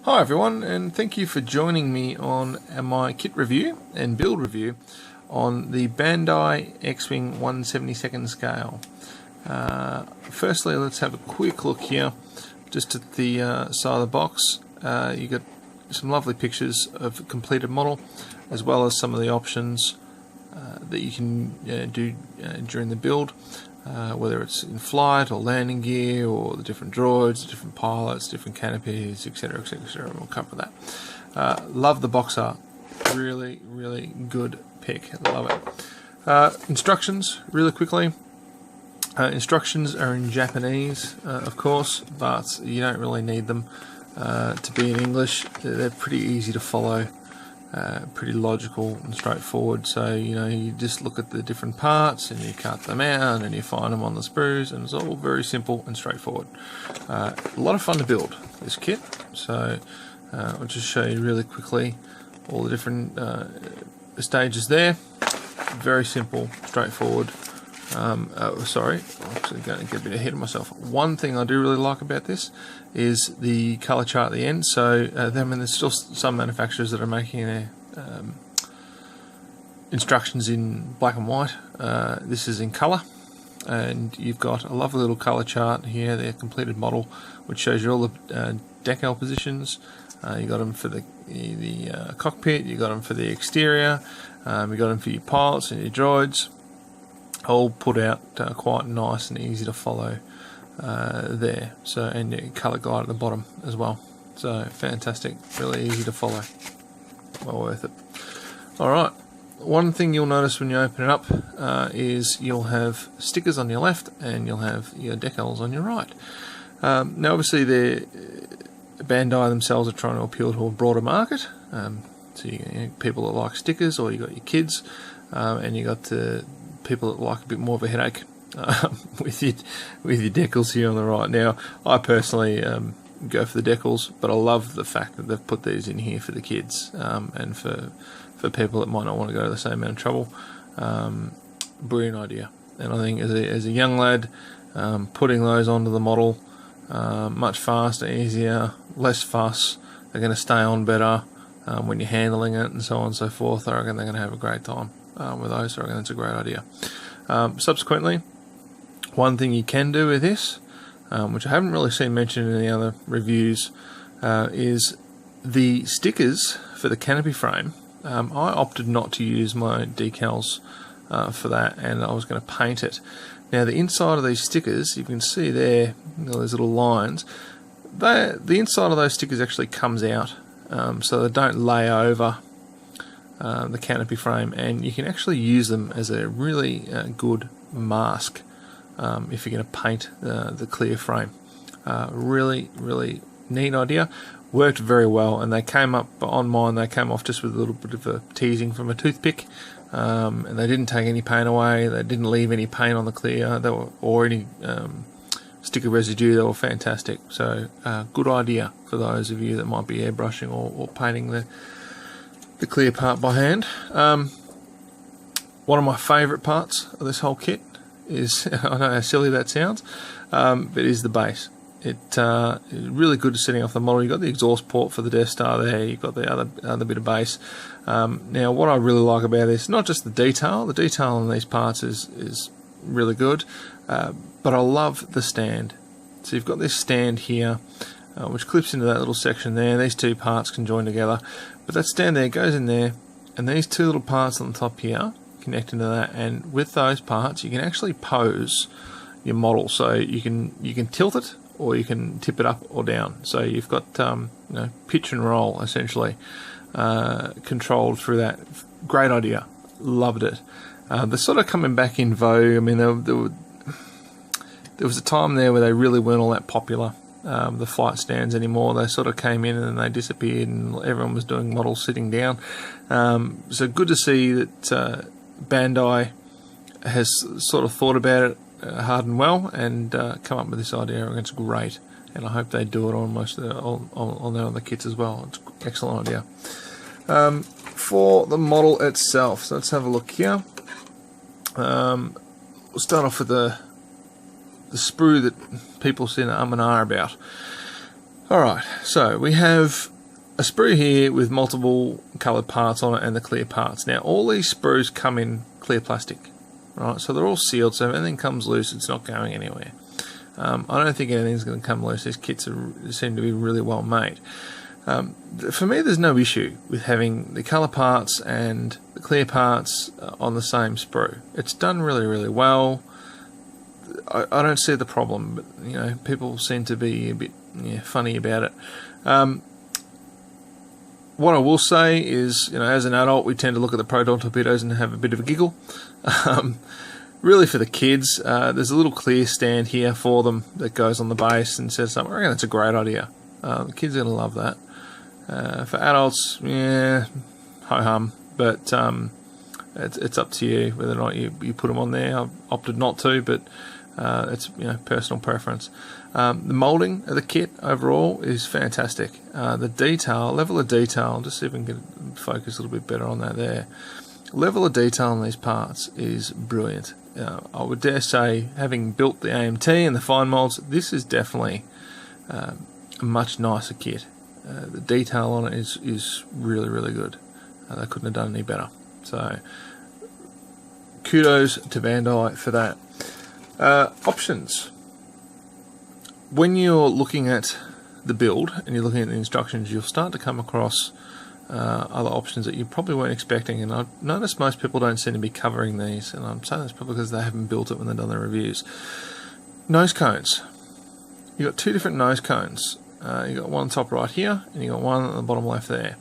Hi everyone, and thank you for joining me on my kit review and build review on the Bandai X-wing 1/72nd scale. Firstly, let's have a quick look here just at the side of the box. You got some lovely pictures of a completed model, as well as some of the options that you can do during the build. Whether it's in flight or landing gear, or the different droids, different pilots, different canopies, etc, etc, etc. We'll cover that. Love the box art. Really good pick. Love it. Instructions, really quickly. Instructions are in Japanese, of course, but you don't really need them to be in English. They're pretty easy to follow. Pretty logical and straightforward. So you just look at the different parts and you cut them out and you find them on the sprues, and it's all very simple and straightforward. A lot of fun to build this kit, so I'll just show you really quickly all the different stages there. Very simple, straightforward. Sorry, I'm actually going to get a bit ahead of myself. One thing I do really like about this is the colour chart at the end. So there's still some manufacturers that are making their instructions in black and white. This is in colour, and you've got a lovely little colour chart here, their completed model, which shows you all the decal positions. You got them for the cockpit, you got them for the exterior, you got them for your pilots and your droids. All put out quite nice and easy to follow there. So, and your colour guide at the bottom as well. So fantastic, really easy to follow. Well worth it. Alright, one thing you'll notice when you open it up is you'll have stickers on your left and you'll have your decals on your right. Now obviously Bandai themselves are trying to appeal to a broader market. So you people that like stickers, or you got your kids, and you got the people that like a bit more of a headache with your decals here on the right. Now, I personally go for the decals, but I love the fact that they've put these in here for the kids, and for people that might not want to go to the same amount of trouble. Brilliant idea. And I think as a young lad, putting those onto the model, much faster, easier, less fuss. They're going to stay on better when you're handling it, and so on and so forth. I reckon they're going to have a great time with those, so I reckon that's a great idea. Subsequently, one thing you can do with this, which I haven't really seen mentioned in any other reviews, is the stickers for the canopy frame. I opted not to use my decals for that, and I was going to paint it. Now the inside of these stickers, you can see there, those little lines, the inside of those stickers actually comes out, so they don't lay over the canopy frame, and you can actually use them as a really good mask if you're going to paint the clear frame. Really neat idea. Worked very well, and they came up on mine. They came off just with a little bit of a teasing from a toothpick, and they didn't take any paint away. They didn't leave any paint on the clear, or any sticker residue. They were fantastic. So good idea for those of you that might be airbrushing or painting the clear part by hand. One of my favourite parts of this whole kit is, I know how silly that sounds, but is the base. It's really good setting off the model. You've got the exhaust port for the Death Star there, you've got the other bit of base. Now what I really like about this, not just the detail on these parts is really good, but I love the stand. So you've got this stand here, which clips into that little section there. These two parts can join together, but that stand there goes in there, and these two little parts on the top here connect into that, and with those parts you can actually pose your model. So you can tilt it, or you can tip it up or down. So you've got pitch and roll essentially controlled through that. Great idea, loved it. They're sort of coming back in vogue. I mean, there was a time there where they really weren't all that popular, the flight stands anymore. They sort of came in and then they disappeared, and everyone was doing models sitting down. So good to see that Bandai has sort of thought about it hard and well, and come up with this idea. I think it's great, and I hope they do it on most of on their other kits as well. It's an excellent idea. For the model itself, so let's have a look here. We'll start off with the sprue that people seem to and ah about. Alright, so we have a sprue here with multiple coloured parts on it and the clear parts. Now all these sprues come in clear plastic, right? So they're all sealed, so if anything comes loose it's not going anywhere. I don't think anything's going to come loose. These kits seem to be really well made. For me, there's no issue with having the colour parts and the clear parts on the same sprue. It's done really, really well. I don't see the problem, but you know, people seem to be a bit funny about it. What I will say is, you know, as an adult, we tend to look at the Proton torpedoes and have a bit of a giggle. Really, for the kids, there's a little clear stand here for them that goes on the base and says something. I reckon that's a great idea. The kids are going to love that. For adults, yeah, ho-hum, but it's up to you whether or not you put them on there. I've opted not to, but it's, you know, personal preference. The moulding of the kit overall is fantastic. The level of detail, just see if we can focus a little bit better on that there. Level of detail on these parts is brilliant. I would dare say, having built the AMT and the fine moulds, this is definitely a much nicer kit. The detail on it is really, really good. They couldn't have done any better. So, kudos to Bandai for that. Options. When you're looking at the build and you're looking at the instructions, you'll start to come across other options that you probably weren't expecting, and I've noticed most people don't seem to be covering these, and I'm saying that's probably because they haven't built it when they've done their reviews. Nose cones. You've got two different nose cones. You've got one top right here, and you've got one at the bottom left there.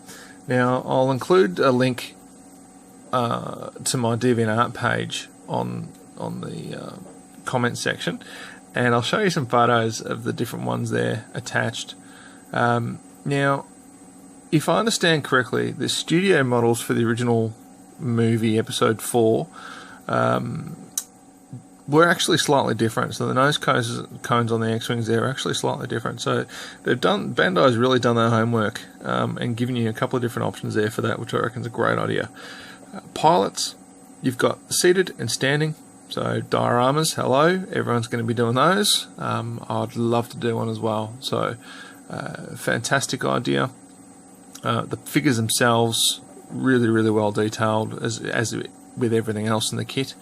Now, I'll include a link to my DeviantArt page on the comment section, and I'll show you some photos of the different ones there attached. Now, if I understand correctly, the studio models for the original movie, episode 4, were actually slightly different. So the nose cones on the X-wings there are actually slightly different. So Bandai's really done their homework and given you a couple of different options there for that, which I reckon is a great idea. Pilots, you've got seated and standing. So dioramas, hello, everyone's going to be doing those. I'd love to do one as well. So fantastic idea. The figures themselves, really, really well detailed, as with everything else in the kit.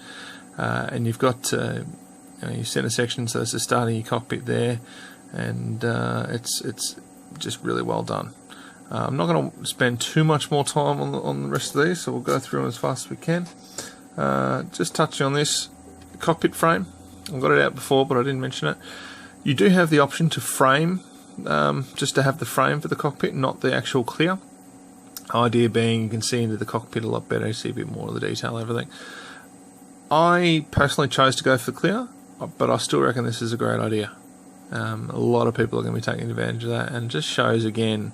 And you've got your center section, so it's the start of your cockpit there, and it's just really well done. I'm not going to spend too much more time on the rest of these, so we'll go through them as fast as we can. Just touching on this cockpit frame. I've got it out before, but I didn't mention it. You do have the option to frame, just to have the frame for the cockpit, not the actual clear. Idea being you can see into the cockpit a lot better, you see a bit more of the detail, everything. I personally chose to go for clear, but I still reckon this is a great idea. A lot of people are going to be taking advantage of that, and it just shows again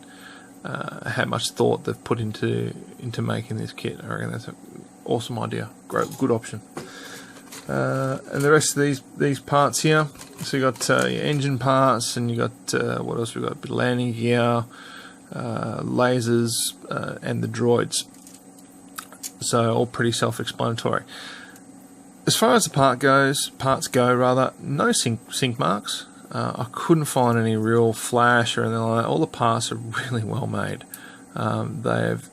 how much thought they've put into making this kit. I reckon that's an awesome idea, good option. And the rest of these parts here, so you got your engine parts, and you got what else we got? A bit of landing gear, lasers, and the droids. So all pretty self-explanatory. As far as the parts go, no sink marks. I couldn't find any real flash or anything like that. All the parts are really well made. They have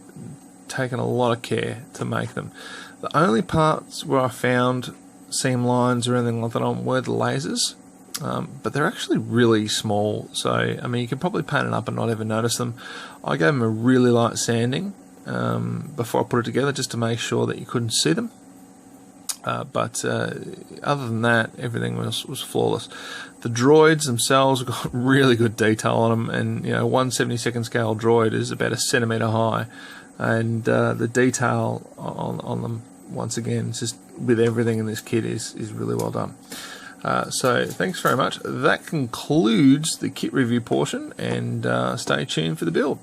taken a lot of care to make them. The only parts where I found seam lines or anything like that on were the lasers, but they're actually really small. So, I mean, you can probably paint it up and not even notice them. I gave them a really light sanding before I put it together, just to make sure that you couldn't see them. But other than that, everything was flawless. The droids themselves got really good detail on them, and you know, 1/72 scale droid is about 1 centimetre high, and the detail on them, once again, it's just with everything in this kit is really well done. So thanks very much. That concludes the kit review portion, and stay tuned for the build.